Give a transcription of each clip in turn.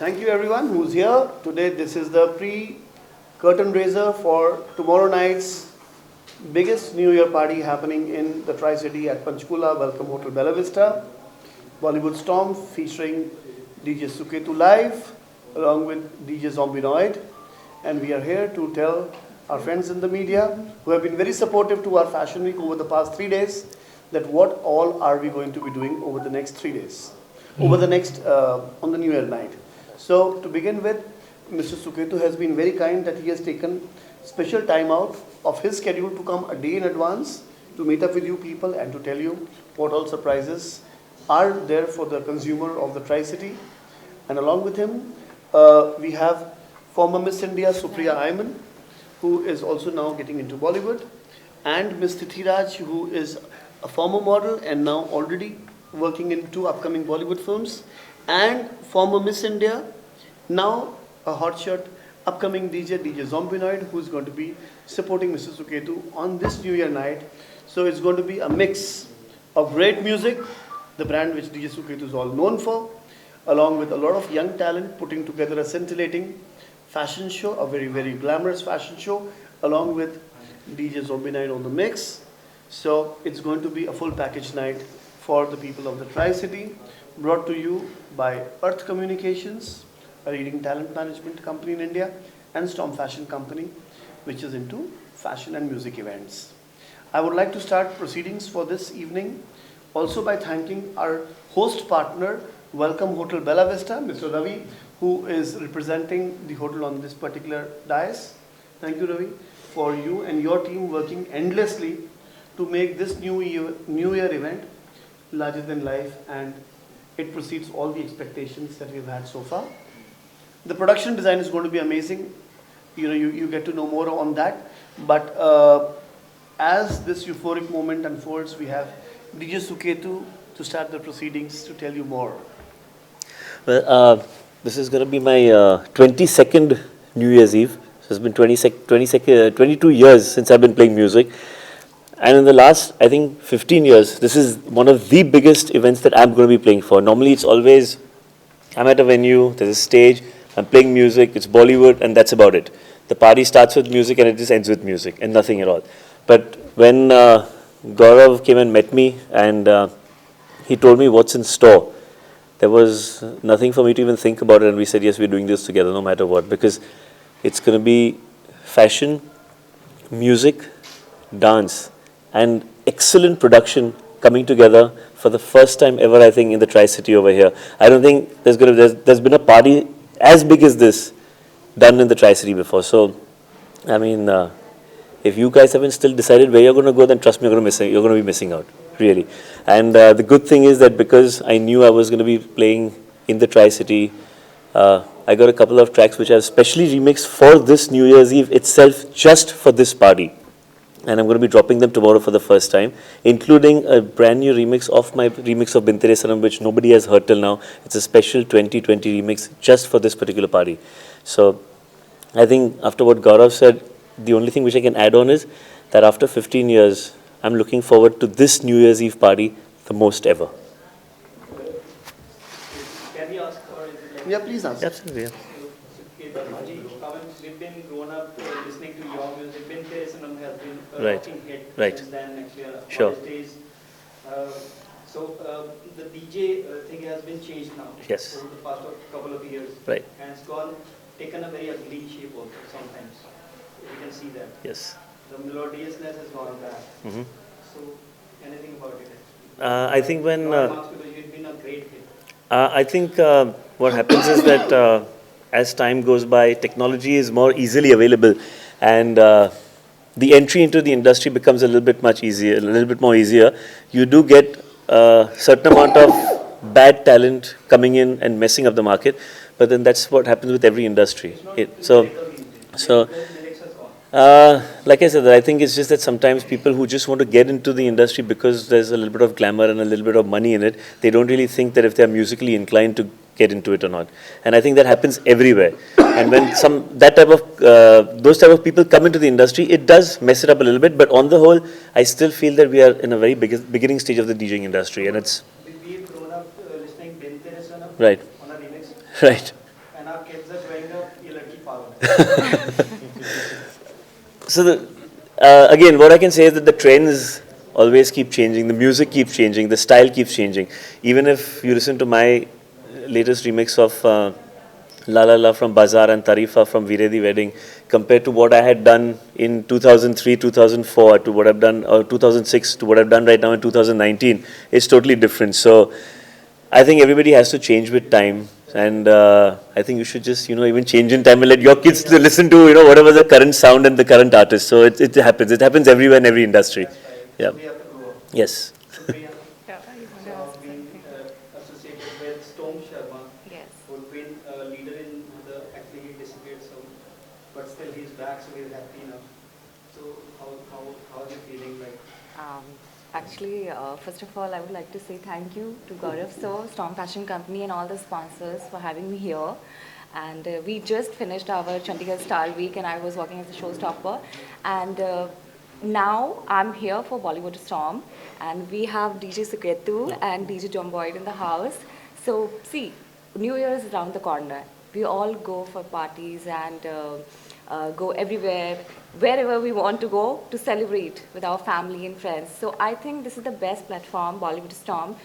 Thank you everyone who's here. Today this is the pre-curtain raiser for tomorrow night's biggest New Year party happening in the Tri-City at Panchkula Welcome Hotel Bella Vista. Bollywood Storm featuring DJ Suketu live along with DJ Zombinoid. And we are here to tell our friends in the media who have been very supportive to our Fashion Week over the past 3 days that what all are we going to be doing over the next 3 days, over the next, on the New Year night. So to begin with, Mr. Suketu has been very kind that he has taken special time out of his schedule to come a day in advance to meet up with you people and to tell you what all surprises are there for the consumer of the Tri-City. And along with him, we have former Miss India Supriya Ayman, who is also now getting into Bollywood, and Miss Tithiraj, who is a former model and now already working in 2 upcoming Bollywood films, and former Miss India, now a hotshot upcoming DJ Zombinoid, who is going to be supporting Mr. Suketu on this New Year night. So it's going to be a mix of great music, the brand which DJ Suketu is all known for, along with a lot of young talent putting together a scintillating fashion show, a very, very glamorous fashion show, along with DJ Zombinoid on the mix. So it's going to be a full package night for the people of the Tri-City, brought to you by Earth Communications, a leading talent management company in India, and Storm Fashion Company, which is into fashion and music events. I would like to start proceedings for this evening also by thanking our host partner, Welcome Hotel Bella Vista, Mr. Ravi, who is representing the hotel on this particular dais. Thank you, Ravi, for you and your team working endlessly to make this New Year event larger than life, and it precedes all the expectations that we've had so far. The production design is going to be amazing. You get to know more on that. But as this euphoric moment unfolds, we have DJ Suketu to start the proceedings to tell you more. Well, this is going to be my 22nd New Year's Eve. So it's been 22 years since I've been playing music. And in the last, I think, 15 years, this is one of the biggest events that I'm going to be playing for. Normally, it's always, I'm at a venue, there's a stage, I'm playing music, it's Bollywood, and that's about it. The party starts with music and it just ends with music, and nothing at all. But when Gaurav came and met me, and he told me what's in store, there was nothing for me to even think about it, and we said, yes, we're doing this together, no matter what, because it's going to be fashion, music, dance, and excellent production coming together for the first time ever, I think, in the Tri-City over here. I don't think there's been a party as big as this done in the Tri-City before. So, I mean, if you guys haven't still decided where you're going to go, then trust me, you're going to be missing out, really. And the good thing is that because I knew I was going to be playing in the Tri-City, I got a couple of tracks which I've specially remixed for this New Year's Eve itself, just for this party. And I'm going to be dropping them tomorrow for the first time, including a brand new remix of my remix of Bin Tere Sanam, which nobody has heard till now. It's a special 2020 remix just for this particular party. So I think after what Gaurav said, the only thing which I can add on is that after 15 years, I'm looking forward to this New Year's Eve party the most ever. Can we ask, or is it like... Yeah, please ask. Absolutely, yeah. We've been grown up listening to your music. Bin Tere Sanam has been a Right. rocking hit Right. since then, actually. Sure. Days. So the DJ thing has been changed now. Yes. Over the past couple of years. Right. And it's taken a very ugly shape also sometimes. You can see that. Yes. The melodiousness has gone back. Mm-hmm. So anything about it? I think when... Marks, because you've been a great hit. I think what happens is that as time goes by, technology is more easily available, and the entry into the industry becomes a little bit more easier. You do get a certain amount of bad talent coming in and messing up the market, but then that's what happens with every industry. Like I said, I think it's just that sometimes people who just want to get into the industry because there's a little bit of glamour and a little bit of money in it, they don't really think that if they're musically inclined to get into it or not. And I think that happens everywhere. And when those type of people come into the industry, it does mess it up a little bit. But on the whole, I still feel that we are in a very beginning stage of the DJing industry, and it's We've grown up listening Bin Tere Sanam right. on a remix. Right. And So again, what I can say is that the trends always keep changing. The music keeps changing. The style keeps changing. Even if you listen to my latest remix of La La La from Bazaar and Tarifa from Viredi Wedding, compared to what I had done in 2003, 2004 to what I've done, or 2006 to what I've done right now in 2019, is totally different. So I think everybody has to change with time, and I think you should just even change in time and let your kids to listen to whatever the current sound and the current artist. So it happens. It happens everywhere in every industry. That's right. Yeah. So we have to grow up. Yes. So Priya, Yeah, you want to you ask have been something? associated with Storm Sharma, Yes. who's been a leader in the, actually he disappeared some, but still he's back, so we're happy now. So how are you feeling like? Actually, first of all, I would like to say thank you to Gaurav sir, Storm Fashion Company, and all the sponsors for having me here. And we just finished our Chandigarh Star Week, and I was working as a showstopper. And now I'm here for Bollywood Storm, and we have DJ Suketu and DJ John Boyd in the house. So see, New Year is around the corner. We all go for parties and go everywhere, wherever we want to go to celebrate with our family and friends. So I think this is the best platform, Bollywood Storm.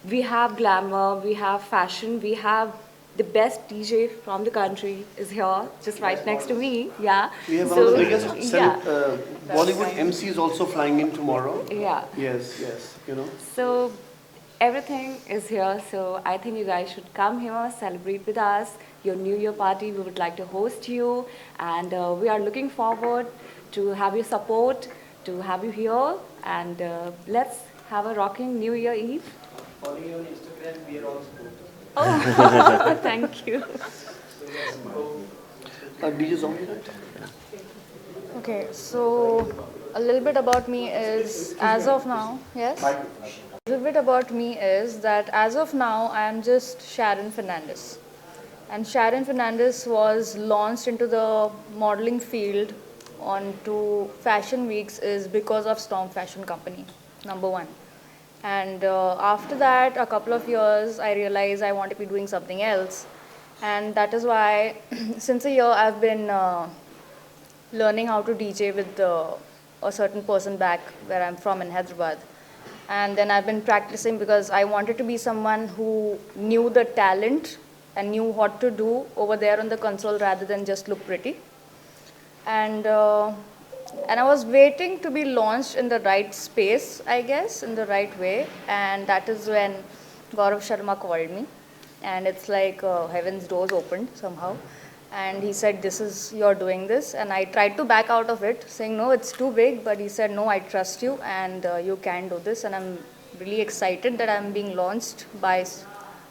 We have glamour, we have fashion, we have the best DJ from the country is here, just right next to me. Yeah. We have one of the So, biggest yeah. Bollywood right. MCs also flying in tomorrow. Yeah. Yes, yes, So everything is here. So I think you guys should come here, celebrate with us. Your New Year party, we would like to host you. And we are looking forward to have your support, to have you here. And let's have a rocking New Year Eve. Following you on Instagram, we are all supporters. Oh, thank you. So yes, go. DJ Zombie, right? Okay, so a little bit about me is, as of now, yes? A little bit about me is that as of now, I am just Sharon Fernandez. And Sharon Fernandez was launched into the modeling field onto fashion weeks is because of Storm Fashion Company, number one. And after that, a couple of years, I realized I want to be doing something else. And that is why, since a year, I've been learning how to DJ with a certain person back where I'm from in Hyderabad. And then I've been practicing because I wanted to be someone who knew the talent and knew what to do over there on the console rather than just look pretty. And I was waiting to be launched in the right space, I guess, in the right way. And that is when Gaurav Sharma called me. And it's like heaven's doors opened somehow. And he said, you're doing this. And I tried to back out of it, saying, no, it's too big. But he said, no, I trust you and you can do this. And I'm really excited that I'm being launched by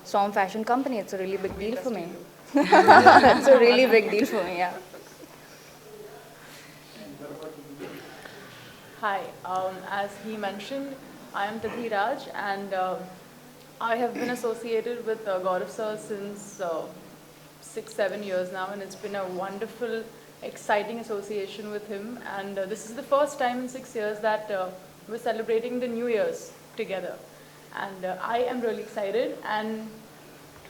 Storm Fashion Company. It's a really big deal for me. It's a really big deal for me, yeah. Hi, as he mentioned, I am Tadhi Raj, and I have been associated with Gaurav sir since 6-7 years now, and it's been a wonderful, exciting association with him. And this is the first time in 6 years that we're celebrating the New Year's together. And I am really excited, and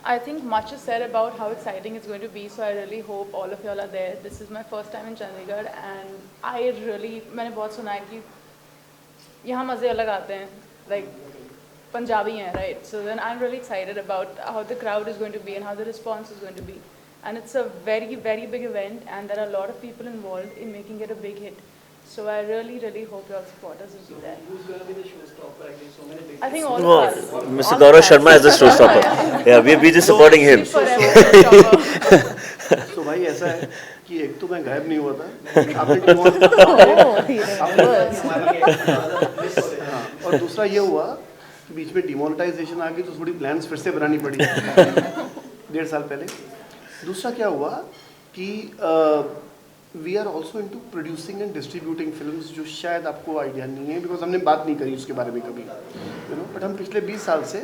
I think much is said about how exciting it's going to be, so I really hope all of y'all are there. This is my first time in Chandigarh, and मैंने बहुत सुना है कि यहाँ मज़े अलग आते हैं, like Punjabi हैं, right? So then I'm really excited about how the crowd is going to be and how the response is going to be. And it's a very, very big event, and there are a lot of people involved in making it a big hit. So I really, really hope your supporters will be there. Who's going to be the showstopper? I think so many big I think all Oh, of us. Mr. All Gaurav of us. Sharma is the showstopper. Yeah, we're just supporting him. Forever showstopper. तो भाई ऐसा है कि एक तो मैं गायब नहीं हुआ था आपने हाँ, और दूसरा ये हुआ कि बीच में डिमोनेटाइजेशन आ गई तो थोड़ी प्लान्स फिर से बनानी पड़ी 1.5 साल पहले. दूसरा क्या हुआ कि we are also into producing and distributing films, जो शायद आपको आइडिया नहीं है बिकॉज हमने बात नहीं करी उसके बारे में कभी, बट हम पिछले 20 साल से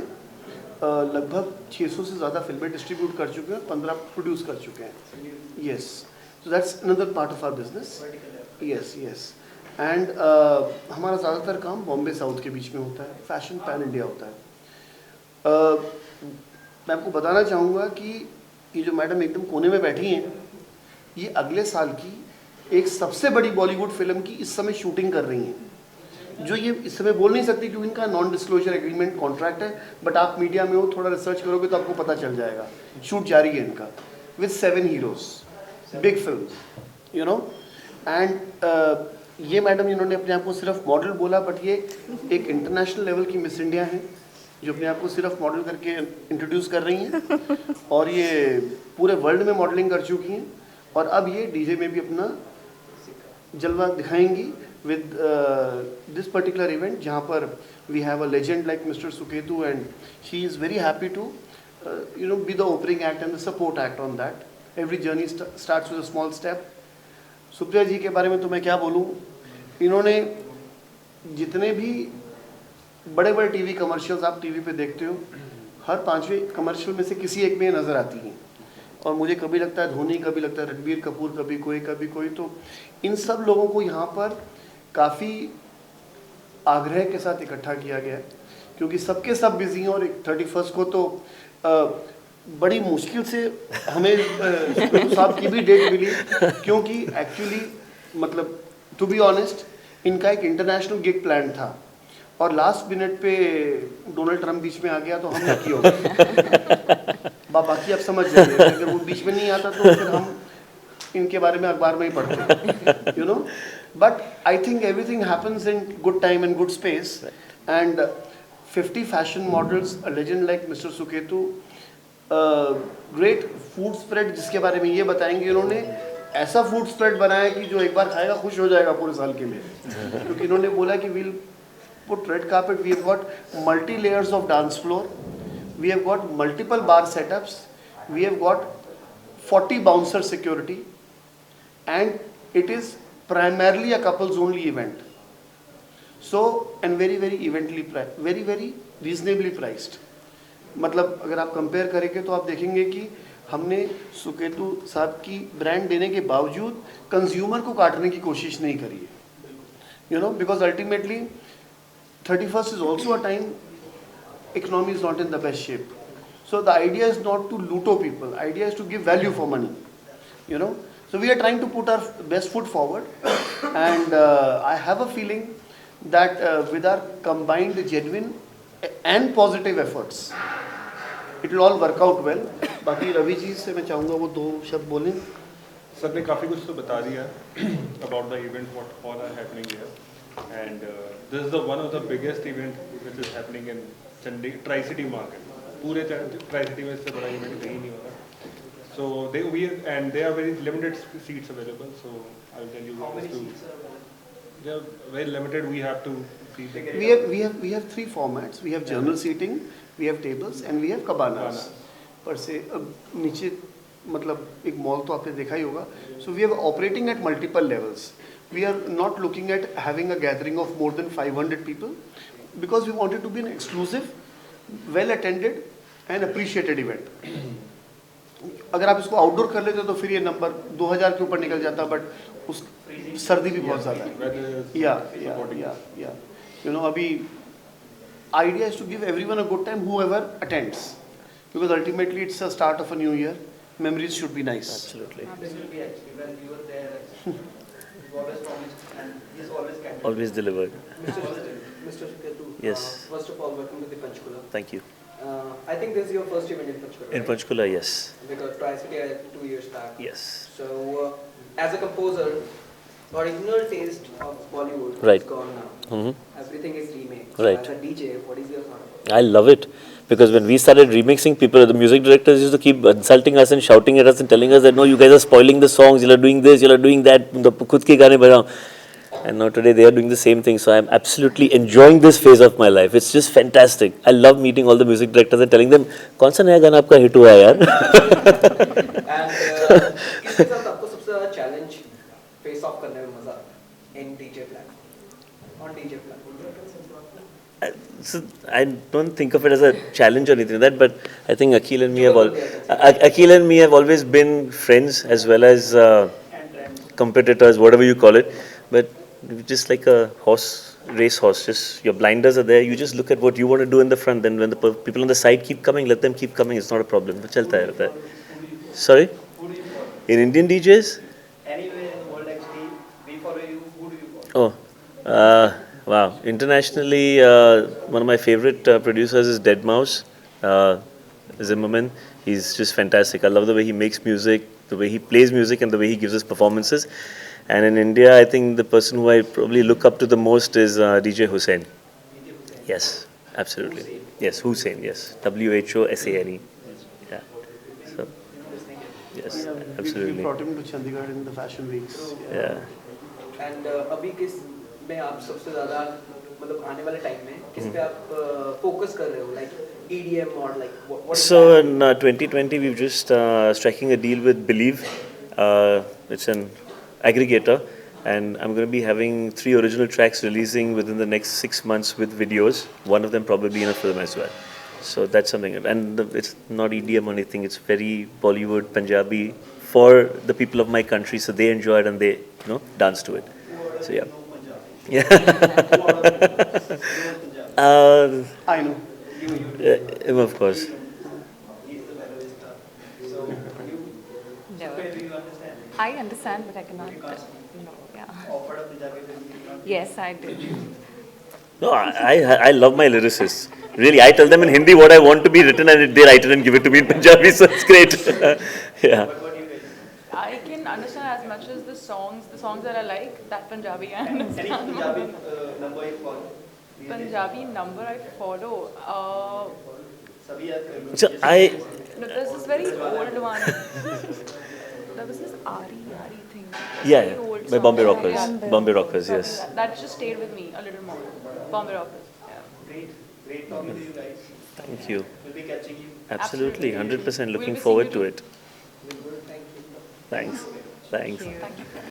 लगभग 600 से ज़्यादा फिल्में डिस्ट्रीब्यूट कर चुके हैं, 15 प्रोड्यूस कर चुके हैं. Yes, so that's another part of our business. Yes yes. And हमारा ज़्यादातर काम बॉम्बे साउथ के बीच में होता है, फैशन पैन इंडिया होता है. मैं आपको बताना चाहूँगा कि ये जो मैडम एकदम कोने में बैठी हैं, ये अगले साल की एक सबसे बड़ी बॉलीवुड फिल्म की इस समय शूटिंग कर रही हैं, जो ये इस समय बोल नहीं सकती क्योंकि इनका नॉन डिस्क्लोजर एग्रीमेंट कॉन्ट्रैक्ट है, बट आप मीडिया में हो, थोड़ा रिसर्च करोगे तो आपको पता चल जाएगा। शूट जारी है इनका with 7 heroes, big film, you know. And ये मैडम इन्होंने अपने आप को सिर्फ मॉडल बोला, बट ये एक इंटरनेशनल लेवल की मिस इंडिया हैं जो अपने आप को सिर्फ मॉडल करके इंट्रोड्यूस कर रही हैं, और ये पूरे वर्ल्ड में मॉडलिंग कर चुकी हैं, और अब ये डीजे में भी अपना जलवा दिखाएंगी with this particular event, जहाँ पर we have a legend like Mr. Suketu, and she is very happy to be the opening act and the support act on that. Every journey starts with a small step. Supriya जी के बारे में तो मैं क्या बोलूँ, इन्होंने जितने भी बड़े बड़े टीवी कमर्शियल्स आप टीवी पे देखते हो, हर 5वें कमर्शियल में से किसी एक में ये नज़र आती हैं, और मुझे कभी लगता है धोनी, कभी लगता है रणबीर कपूर, कभी कोई, तो इन सब लोगों को यहाँ पर काफ़ी आग्रह के साथ इकट्ठा किया गया, क्योंकि सबके सब बिजी हैं, और 31 को तो बड़ी मुश्किल से हमें साहब की भी डेट मिली, क्योंकि एक्चुअली मतलब टू बी ऑनेस्ट इनका एक इंटरनेशनल गिग प्लान था, और लास्ट मिनट पे डोनाल्ड ट्रंप बीच में आ गया तो हम लकी हो गए। बाकी आप समझ जाइए, अगर वो बीच में नहीं आता तो फिर हम इनके बारे में अखबार में ही पढ़ते, you know. But I think everything happens in good time and good space, and 50 fashion models, a legend like mister Suketu, great food spread जिसके बारे में ये बताएंगे, इन्होंने ऐसा फूड स्प्रेड बनाया कि जो एक बार खाएगा खुश हो जाएगा पूरे साल के लिए, क्योंकि इन्होंने बोला कि we'll put red carpet, we have got multi layers of dance floor, we have got multiple bar setups, we have got 40 bouncer security, and it is primarily a couples only event, so and very reasonably priced. मतलब अगर आप compare करेंगे तो आप देखेंगे कि हमने सुकेतु साहब की ब्रांड देने के बावजूद कंज्यूमर को काटने की कोशिश नहीं करी है, you know, because ultimately 31st is also a time economy is not in the best shape. So the idea is not to luto people. Idea is to give value for money. You know. So we are trying to put our best foot forward, and I have a feeling that with our combined genuine and positive efforts, it will all work out well. बाकी रवि जी से मैं चाहूँगा वो 2 शब्द बोलें. Sir ने काफ़ी कुछ तो बता दिया about the event, what all are happening here, and this is the one of the biggest event which is happening in Tri-City market. पूरे Tri-City में इससे बड़ा इवेंट कहीं नहीं होगा. So they are very limited seats available. So I will tell you. How many seats are? They are very limited. We have to see. We have 3 formats. We have general seating, we have tables, and we have cabanas. पर से नीचे मतलब एक mall तो आपने देखा ही होगा. So we are operating at multiple levels. We are not looking at having a gathering of more than 500 people, because we wanted to be an exclusive, well attended and appreciated event. अगर आप इसको outdoor कर लेते तो फिर ये number 2000 के ऊपर निकल जाता, बट उस सर्दी भी बहुत ज़्यादा है. या यू नो, अभी idea is to give everyone a good time whoever attends, because ultimately it's a start of a new year. Memories should be nice. Absolutely. This will be actually when you were there. You've always promised, and he's always kept. Always delivered. Mr. Suketu. Yes. First of all, welcome to the Panchkula. Thank you. I think this is your first event in Panchkula. In right? Panchkula, yes. Because Tri-City I had 2 years back. Yes. So, as a composer, original taste of Bollywood Right. is gone now. Mm-hmm. Everything is remade. Right. So as a DJ, what is your thought about it? I love it, because when we started remixing, the music directors used to keep insulting us and shouting at us and telling us that no, you guys are spoiling the songs, you are doing this, you are doing that, the khud ke gaane bajao. And now today they are doing the same thing, so I am absolutely enjoying this phase of my life. It's just fantastic. I love meeting all the music directors and telling them, कौन सा नया गाना आपका hit हुआ है यार? And किसके साथ आपको सबसे ज़्यादा challenge face off करने में मजा आता है in DJ platform, on DJ platform? So I don't think of it as a challenge or anything like that, but I think Akhil and me have always been friends as well as competitors, whatever you call it. But just like a racehorse, just your blinders are there. You just look at what you want to do in the front. Then when the people on the side keep coming, let them keep coming. It's not a problem. But chalta hai. Sorry? In Indian DJs, Oh, wow. Internationally, one of my favorite producers is Dead Mouse, Zimmerman. He's just fantastic. I love the way he makes music, the way he plays music, and the way he gives us performances. And in India, I think the person who I probably look up to the most is DJ Hussain. Yes, absolutely. Yes, Hussain, yes. WHOSANE. Yeah. So, yes, We absolutely. brought him to Chandigarh in the fashion weeks. Yeah. And अभी किस में आप सबसे ज़्यादा मतलब आने वाले time में किस पे आप फोकस कर रहे हो लाइक EDM और like what So in 2020, we've just striking a deal with Believe. It's an aggregator, and I'm going to be having 3 original tracks releasing within the next 6 months with videos. One of them probably in a film as well. So that's something, and it's not EDM or anything. It's very Bollywood, Punjabi for the people of my country, so they enjoy it and they dance to it. So yeah, yeah. I know. Him, of course. No. I understand, but I cannot. No, yeah. Yes, I did. No, I love my lyricists. Really, I tell them in Hindi what I want to be written, and they write it and give it to me in Punjabi. So it's great. Yeah. I can understand as much as the songs that I like, that Punjabi I understand. Number एक follow Punjabi number I follow. सभी याद कर लो So I. No, there's this very old one. There was this Ari thing. Yeah, Very yeah. old By song. Bombay Rockers. Yeah. Bombay Rockers, yes. That just stayed with me a little more. Bombay Rockers. Yeah. great talking to you guys Thank you. we'll be catching you Absolutely, 100% We'll looking be forward seeing to you it. thank you Thanks. Thanks. Thank you. Thank you.